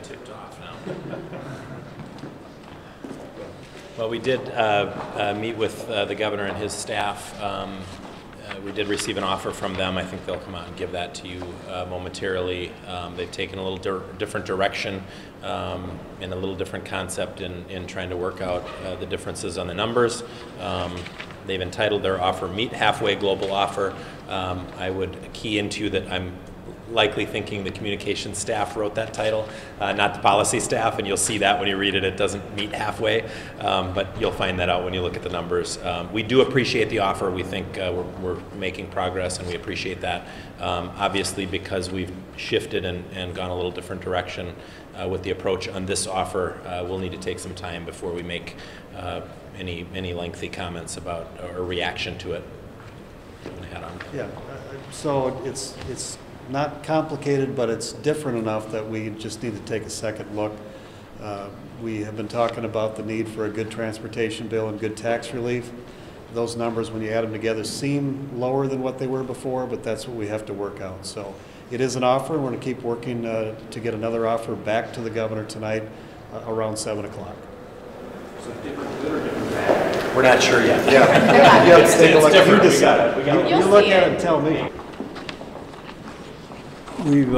Ticked off now. Well, we did meet with the governor and his staff. We did receive an offer from them. I think they'll come out and give that to you momentarily. They've taken a little different direction and a little different concept in trying to work out the differences on the numbers. They've entitled their offer Meet Halfway Global Offer. I would key into that I'm likely thinking the communications staff wrote that title, not the policy staff, and you'll see that when you read it. It doesn't meet halfway, but you'll find that out when you look at the numbers. We do appreciate the offer. We think we're making progress, and we appreciate that. Obviously, because we've shifted and gone a little different direction with the approach on this offer, we'll need to take some time before we make any lengthy comments about or reaction to it. Yeah, so it's not complicated, but it's different enough that we just need to take a second look. We have been talking about the need for a good transportation bill and good tax relief. Those numbers, when you add them together, seem lower than what they were before, but that's what we have to work out. So it is an offer. We're going to keep working to get another offer back to the governor tonight around 7 o'clock. So different good or different bad? We're not sure yet. Yeah, it's different. You decide. You look at it and tell me. We've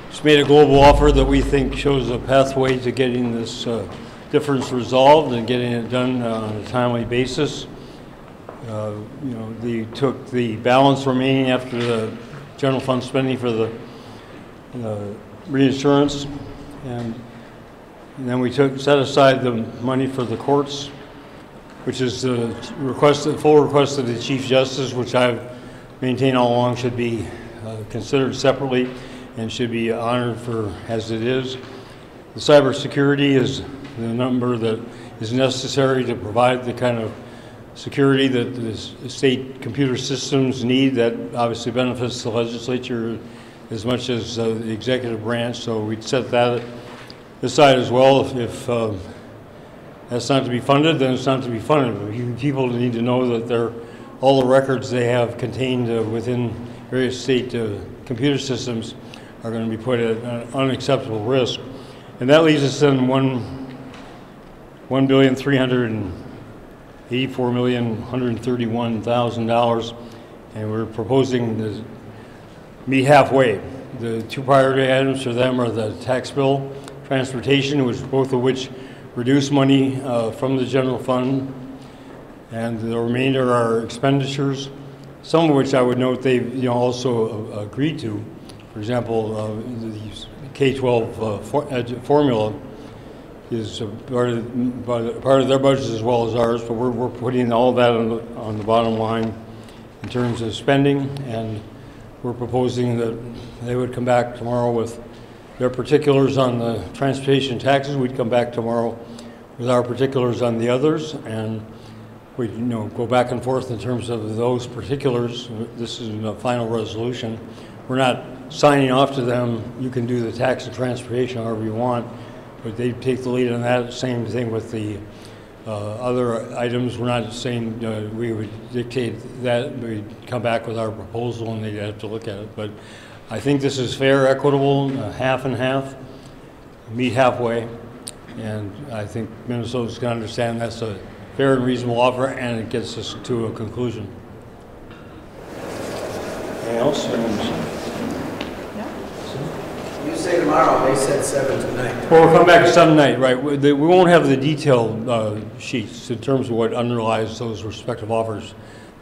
just made a global offer that we think shows a pathway to getting this difference resolved and getting it done on a timely basis. They took the balance remaining after the general fund spending for the reinsurance, and then we set aside the money for the courts, which is the full request of the Chief Justice, which I've maintained all along should be considered separately and should be honored for as it is. The cybersecurity is the number that is necessary to provide the kind of security that the state computer systems need. That obviously benefits the legislature as much as the executive branch, so we'd set that aside as well. If that's not to be funded, then it's not to be funded. People need to know that all the records they have contained within various state computer systems are going to be put at an unacceptable risk. And that leaves us in $1,384,131,000, and we're proposing to meet halfway. The two priority items for them are the tax bill, transportation, both of which reduce money from the general fund, and the remainder are expenditures, some of which I would note they've also agreed to. For example, the K-12 formula is part of their budget as well as ours, but we're putting all that on the bottom line in terms of spending, and we're proposing that they would come back tomorrow with their particulars on the transportation taxes. We'd come back tomorrow with our particulars on the others, and we go back and forth in terms of those particulars. This is a final resolution. We're not signing off to them, you can do the tax and transportation however you want, but they take the lead on that. Same thing with the other items. We're not saying we would dictate that. We'd come back with our proposal and they'd have to look at it. But I think this is fair, equitable, half and half, meet halfway. And I think Minnesota's going to understand that's a fair and reasonable offer, and it gets us to a conclusion. Anything else? You say tomorrow, they said 7 tonight. Well, we'll come back to 7 tonight, right? We won't have the detailed sheets in terms of what underlies those respective offers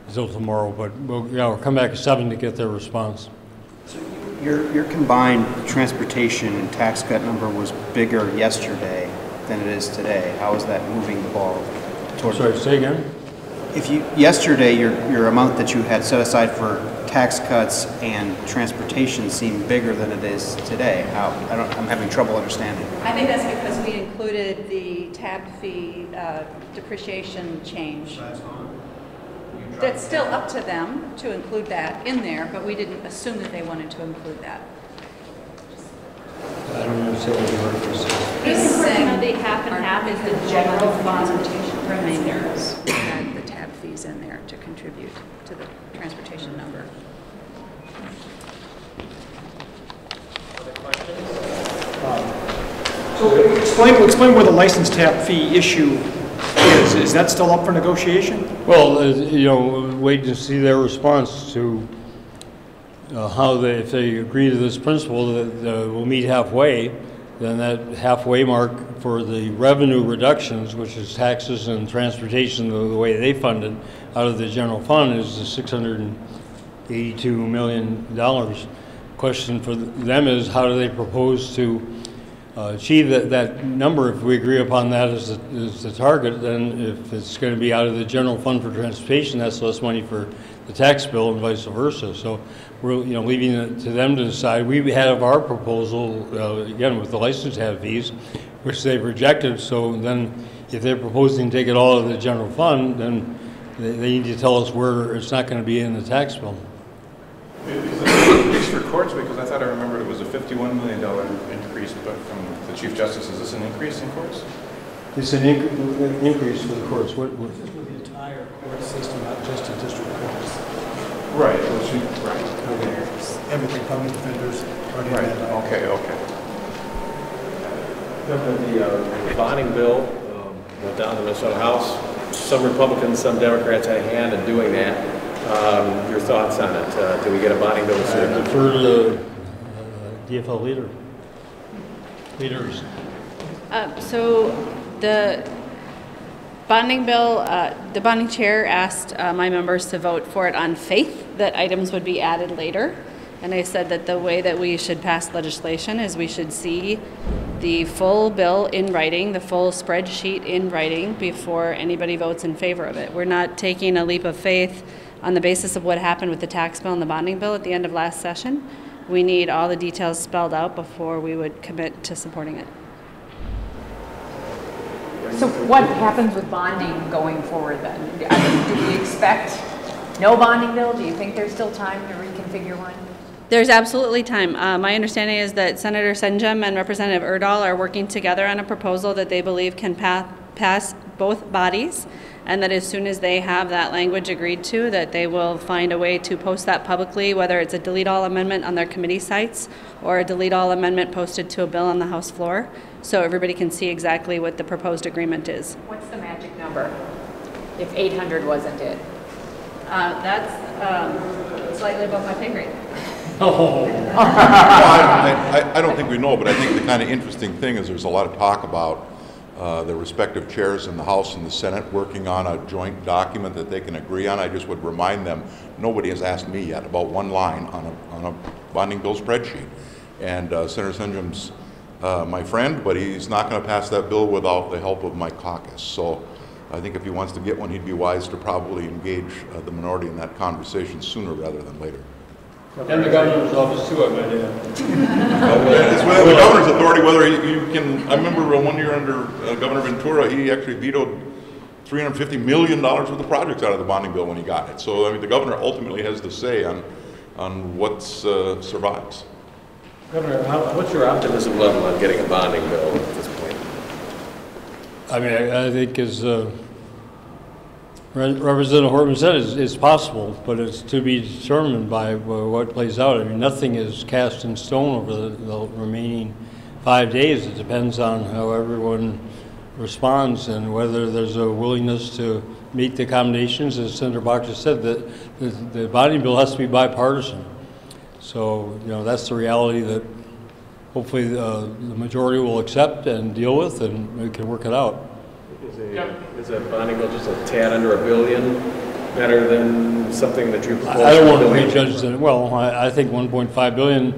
until tomorrow, but we'll come back at 7 to get their response. So your combined transportation and tax cut number was bigger yesterday than it is today. How is that moving the ball towards? Sorry, say again? Yesterday, your amount that you had set aside for tax cuts and transportation seemed bigger than it is today. I'm having trouble understanding. I think that's because we included the tab fee depreciation change. That's still up to them to include that in there, but we didn't assume that they wanted to include that. I don't understand what the word is. He's saying the half and half is the general fund remainders. We had the tab fees in there to contribute to the transportation number. Other questions? So explain where the license tap fee issue is. Is that still up for negotiation? Well, you know, wait to see their response to how they, if they agree to this principle that we'll meet halfway, then that halfway mark for the revenue reductions, which is taxes and transportation, the way they fund it out of the general fund, is the $682 million. Question for them is, how do they propose to achieve that number? If we agree upon that as the target, then if it's going to be out of the general fund for transportation, that's less money for the tax bill and vice versa. So we're leaving it to them to decide. We have our proposal, again, with the license tab fees, which they've rejected. So then if they're proposing to take it all out of the general fund, then they need to tell us where it's not going to be in the tax bill. Is this an increase for courts? Because I thought I remembered it was a $51 million increase, but from the Chief Justice, is this an increase in courts? It's an increase for the courts. What? This is with the entire court system, not just in district courts. Right. Right. Everything, public defenders, Right. Okay. The bonding bill went down to the Minnesota House. Some Republicans, some Democrats had a hand in doing that. Your thoughts on it? Do we get a bonding bill soon? I defer to the DFL leaders. So the bonding bill, the bonding chair asked my members to vote for it on faith that items would be added later. And I said that the way that we should pass legislation is we should see the full bill in writing, the full spreadsheet in writing before anybody votes in favor of it. We're not taking a leap of faith on the basis of what happened with the tax bill and the bonding bill at the end of last session. We need all the details spelled out before we would commit to supporting it. So what happens with bonding going forward then? Do we expect no bonding bill? Do you think there's still time to reconfigure one? There's absolutely time. My understanding is that Senator Senjum and Representative Erdahl are working together on a proposal that they believe can pass both bodies, and that as soon as they have that language agreed to, that they will find a way to post that publicly, whether it's a delete all amendment on their committee sites or a delete all amendment posted to a bill on the House floor, so everybody can see exactly what the proposed agreement is. What's the magic number if 800 wasn't it? That's slightly above my pay grade. Well, I don't think we know, but I think the kind of interesting thing is there's a lot of talk about the respective chairs in the House and the Senate working on a joint document that they can agree on. I just would remind them, nobody has asked me yet about one line on a bonding bill spreadsheet. And Senator Senjum's my friend, but he's not going to pass that bill without the help of my caucus. So I think if he wants to get one, he'd be wise to probably engage the minority in that conversation sooner rather than later. And the governor's office too, I might add. It's within the governor's authority whether you can. I remember one year under Governor Ventura, he actually vetoed $350 million worth of projects out of the bonding bill when he got it. So I mean, the governor ultimately has the say on what survives. Governor, what's your optimism level on getting a bonding bill at this point? I mean, I think as Representative Hortman said, it's possible, but it's to be determined by what plays out. I mean, nothing is cast in stone over the remaining 5 days. It depends on how everyone responds and whether there's a willingness to meet the accommodations. As Senator Boxer said, that the bonding bill has to be bipartisan. So, that's the reality that hopefully the majority will accept and deal with, and we can work it out. Is a bonding bill just a tad under $1 billion better than something that you proposed? I don't want to prejudge that. Well, I think $1.5 billion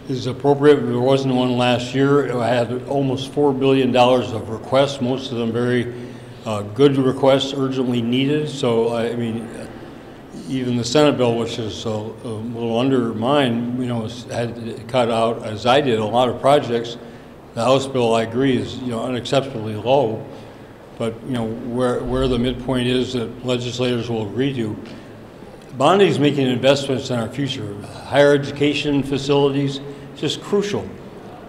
is appropriate. There wasn't one last year. I had almost $4 billion of requests, most of them very good requests, urgently needed. So, I mean, even the Senate bill, which is a little under mine, had cut out, as I did, a lot of projects. The House bill, I agree, is unacceptably low. But where the midpoint is that legislators will agree to. Bonding is making investments in our future. Higher education facilities, just crucial.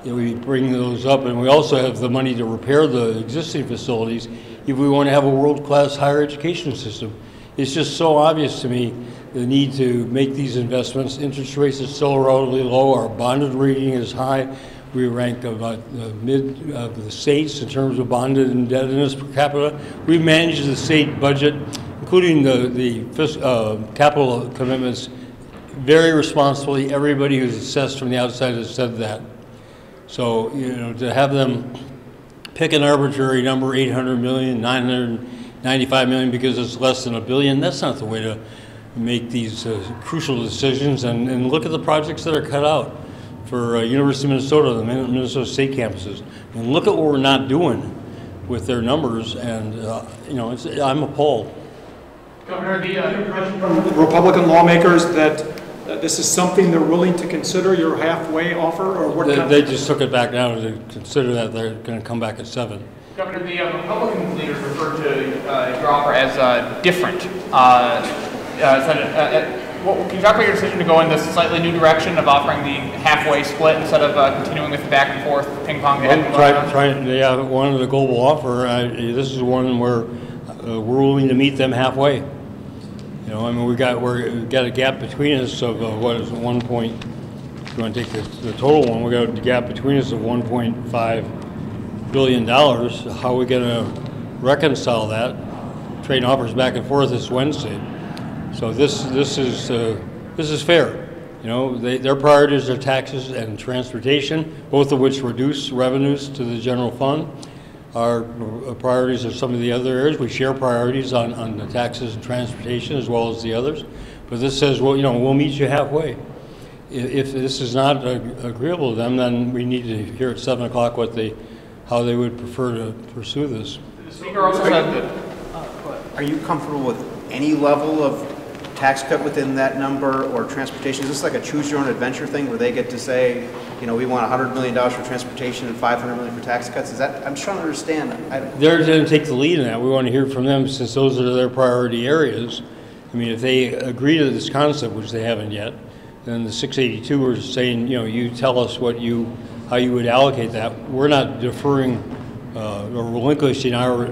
We bring those up, and we also have the money to repair the existing facilities if we want to have a world-class higher education system. It's just so obvious to me the need to make these investments. Interest rates are still relatively low. Our bonded rating is high. We rank about the mid of the states in terms of bonded indebtedness per capita. We manage the state budget, including the capital commitments, very responsibly. Everybody who's assessed from the outside has said that. So, you know, to have them pick an arbitrary number, 800 million, 995 million, because it's less than $1 billion, that's not the way to make these crucial decisions. And look at the projects that are cut out for University of Minnesota, the Minnesota State campuses. And look at what we're not doing with their numbers, and you know, I'm appalled. Governor, the impression from Republican lawmakers that this is something they're willing to consider, your halfway offer, or what? They just took it back down to consider that they're going to come back at 7. Governor, the Republican leaders referred to your offer as different. Can you talk about your decision to go in this slightly new direction of offering the halfway split instead of continuing with the back and forth ping pong? They wanted a global offer. This is one where we're willing to meet them halfway. You know, I mean, we got a gap between us of what is 1 point. If you want to take the total one, we got a gap between us of $1.5 billion. How are we going to reconcile that? Trading offers back and forth this Wednesday. So this is fair. You know, their priorities are taxes and transportation, both of which reduce revenues to the general fund. Our priorities are some of the other areas. We share priorities on the taxes and transportation as well as the others. But this says, well, you know, we'll meet you halfway. If this is not agreeable to them, then we need to hear at 7 o'clock how they would prefer to pursue this. The Speaker also said that. Are you comfortable with any level of tax cut within that number, or transportation? Is this like a choose your own adventure thing where they get to say, you know, we want $100 million for transportation and $500 million for tax cuts? Is that, I'm trying to understand. They're going to take the lead in that. We want to hear from them since those are their priority areas. I mean, if they agree to this concept, which they haven't yet, then the 682 are saying, you know, you tell us how you would allocate that. We're not deferring or relinquishing our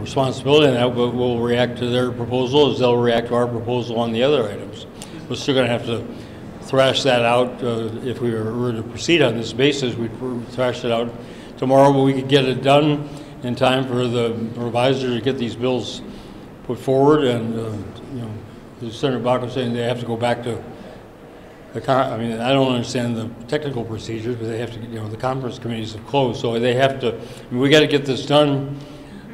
responsibility on that, but we'll react to their proposal as they'll react to our proposal on the other items. We're still going to have to thrash that out. If we were to proceed on this basis, we'd thrash it out tomorrow, but we could get it done in time for the revisor to get these bills put forward. And you know, as Senator Bach was saying, they have to go back to I mean, I don't understand the technical procedures, but they have to, you know, the conference committees have closed, so they have to, I mean, we got to get this done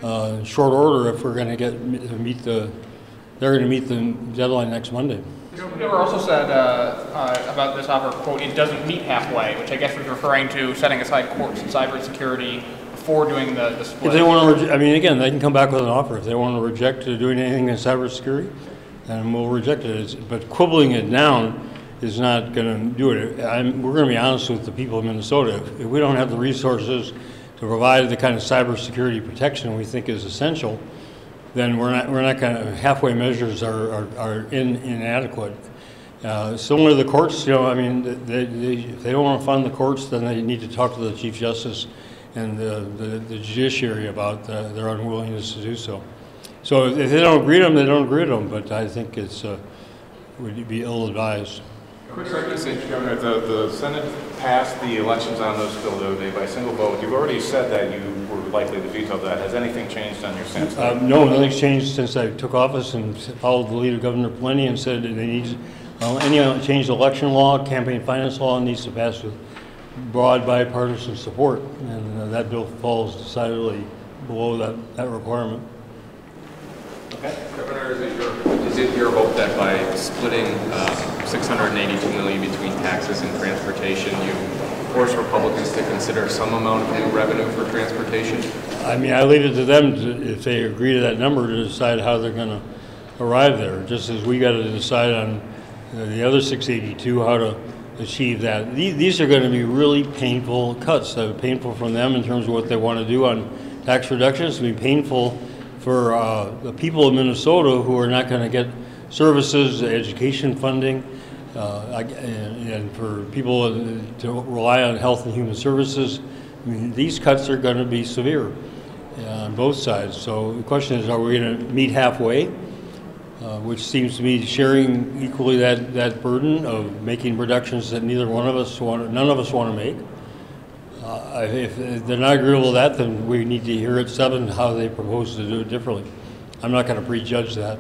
in short order if we're going to they're going to meet the deadline next Monday. The Governor also said about this offer, quote, it doesn't meet halfway, which I guess was referring to setting aside courts and cybersecurity before doing the split. If they want to, I mean, again, they can come back with an offer. If they want to reject doing anything in cybersecurity, then we'll reject it. But quibbling it down is not going to do it. We're going to be honest with the people of Minnesota. If we don't have the resources to provide the kind of cybersecurity protection we think is essential, then we're not going to. Halfway measures are inadequate. Similar to the courts, you know, I mean, if they don't want to fund the courts, then they need to talk to the Chief Justice and the judiciary about their unwillingness to do so. So if they don't agree to them, they don't agree to them. But I think it's would be ill-advised. Quick clarification, Governor. The Senate passed the elections on those bill the other day by single vote. You've already said that you were likely to veto that. Has anything changed on your stance? No, nothing's changed since I took office and followed the lead of Governor Plenty and said that they need any changed election law, campaign finance law needs to pass with broad bipartisan support, and that bill falls decidedly below that requirement. Okay. Governor, is it your hope that by splitting $682 million between taxes and transportation, you force Republicans to consider some amount of new revenue for transportation? I mean, I leave it to them, if they agree to that number, to decide how they're going to arrive there, just as we got to decide on the other 682 how to achieve that. These are going to be really painful cuts, painful for them in terms of what they want to do on tax reductions. It's going to be painful for the people of Minnesota who are not going to get services, education funding, and for people to rely on health and human services. I mean, these cuts are going to be severe on both sides. So the question is, are we going to meet halfway, which seems to be sharing equally that burden of making reductions that none of us want to make, If they're not agreeable to that, then we need to hear at 7 how they propose to do it differently. I'm not going to prejudge that.